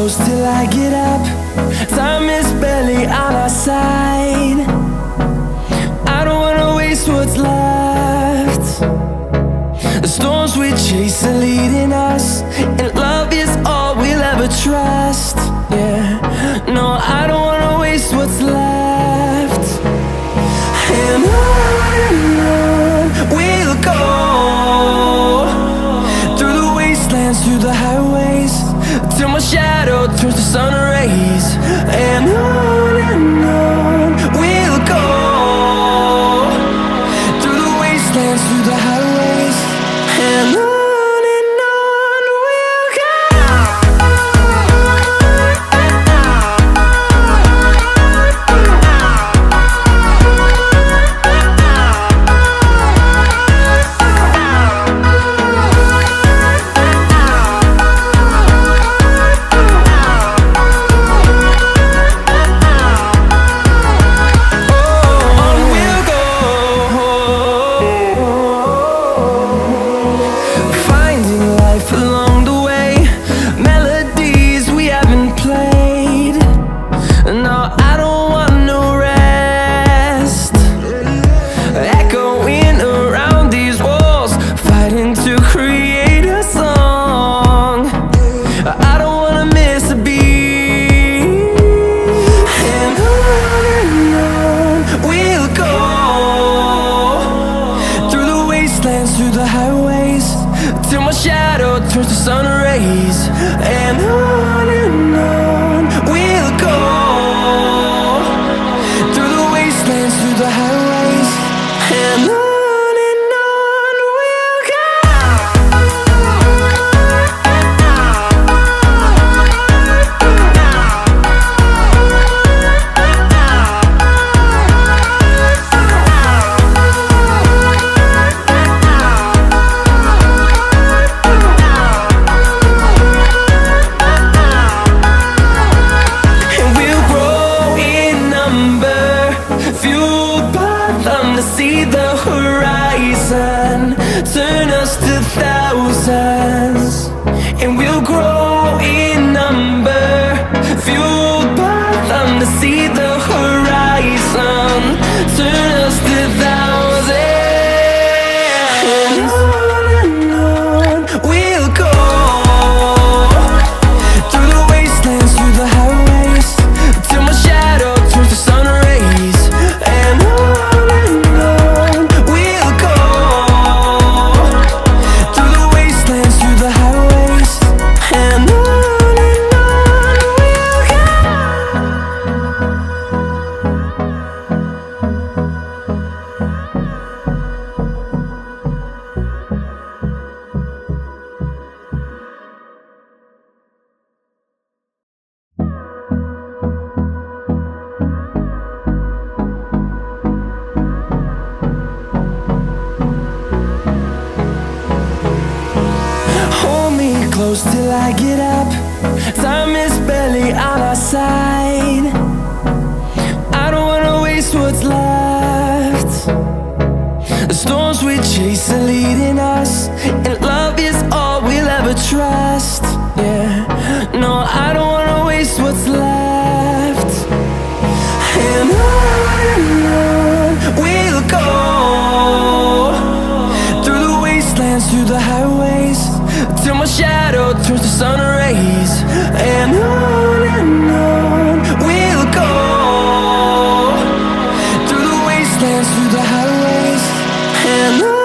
close till I get up. Time is barely on our side. I don't wanna waste what's left. The storms we chase are leading us, and love is all we'll ever trust. Yeah, no, I don't wanna waste what's left. And on we'll go, through the wastelands, through the highways, till my shadow turns to sun rays. And on we'll go, through the wastelands, through the highways, and on we'll go. Through the highways, till my shadow turns to sun rays. And on we'll go, through the wastelands, through the highways, and on we'll go. To see the horizon turn us to thousands, and we'll grow in number, fueled by them. To see the horizon turn us to thousands, and on we'll go, through the wastelands, through the highways, till my shadow turns to sun rays. And close till I get up. Time is barely on our side. I don't wanna waste what's left. The storms we chase are leading us, and love is all we'll ever trust. Yeah, no, I don't wanna waste what's left. And on we'll go, through the wastelands, through the highways, till my shadow turns to sun rays. And on we'll go, through the wastelands, through the highways, and on.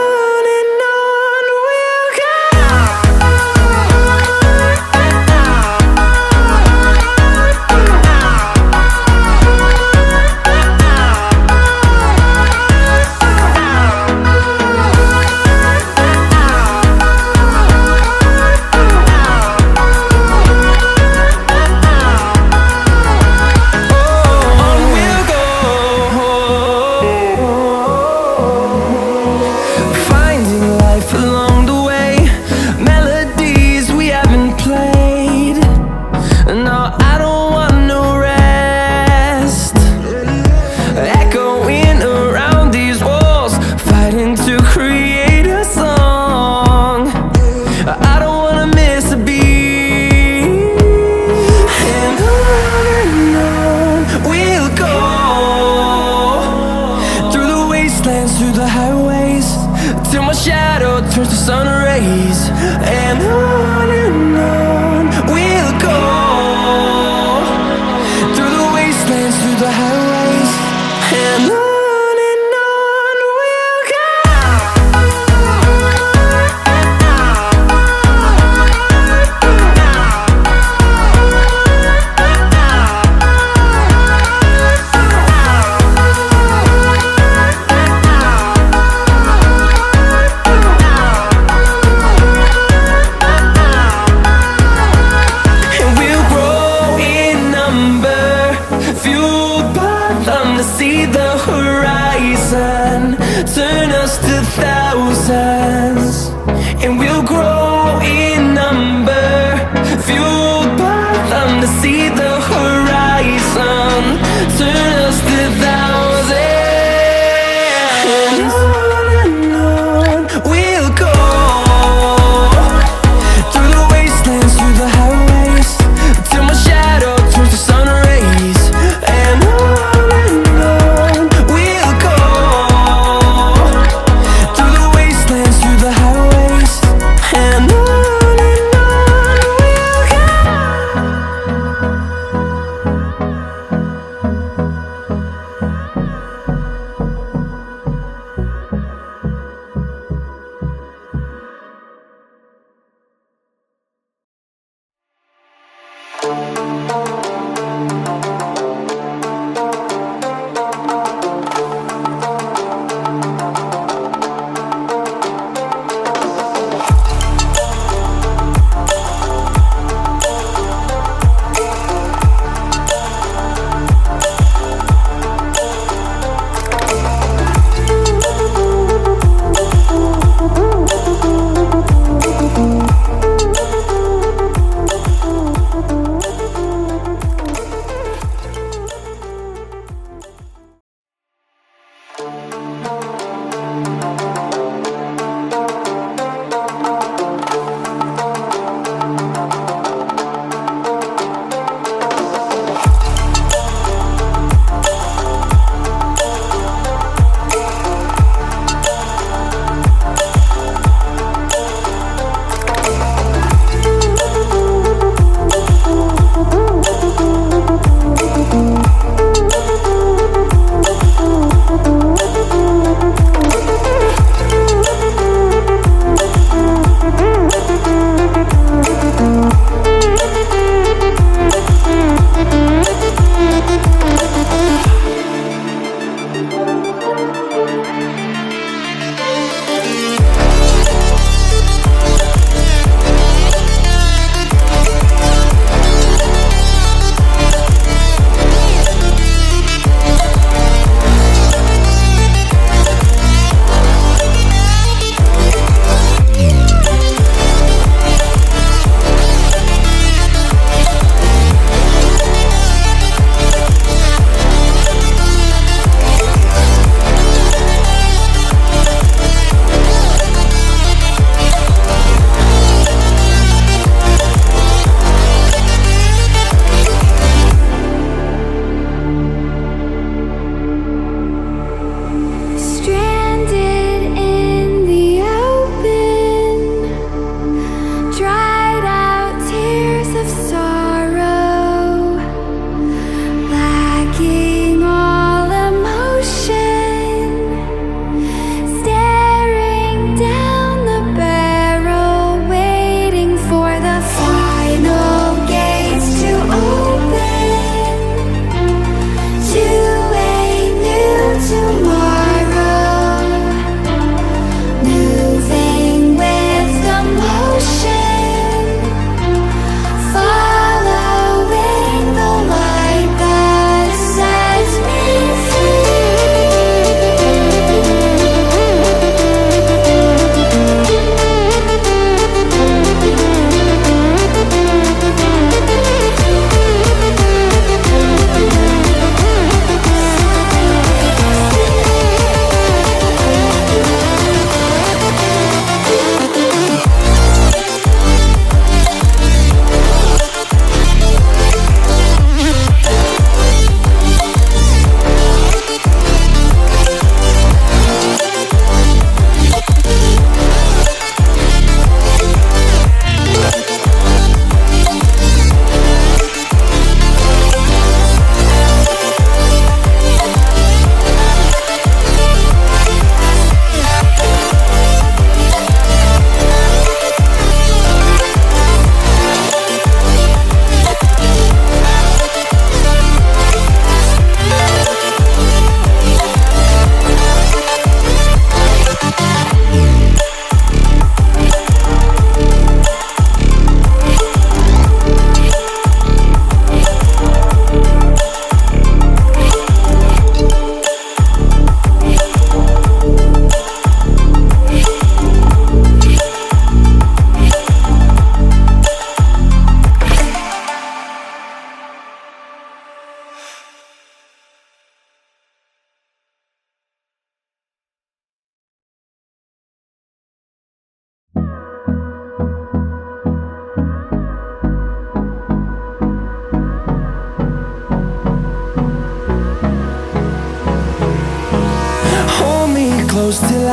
sun rays. And on we'll go, through the wastelands, through the highways. And on we'll go. See the horizon turn us to thousands, and we'll grow in number, fueled by them. To see the horizon turn us to thousands, and on we'll go, through the wastelands, through the highways, till my shadow turns to sun rays. And we'll go, through the wastelands, through the highways.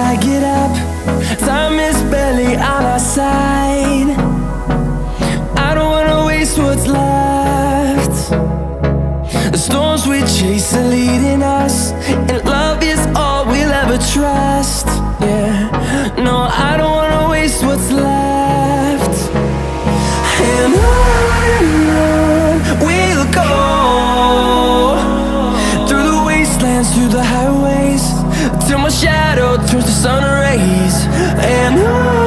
I get up. Time is barely on our side. I don't wanna waste what's left. The storms we chase are leading us, and love is all we'll ever trust. Yeah, no, I don't wanna waste what's left. And on we'll go, through the wastelands, through the highways, till my shadow turns to sun rays. And on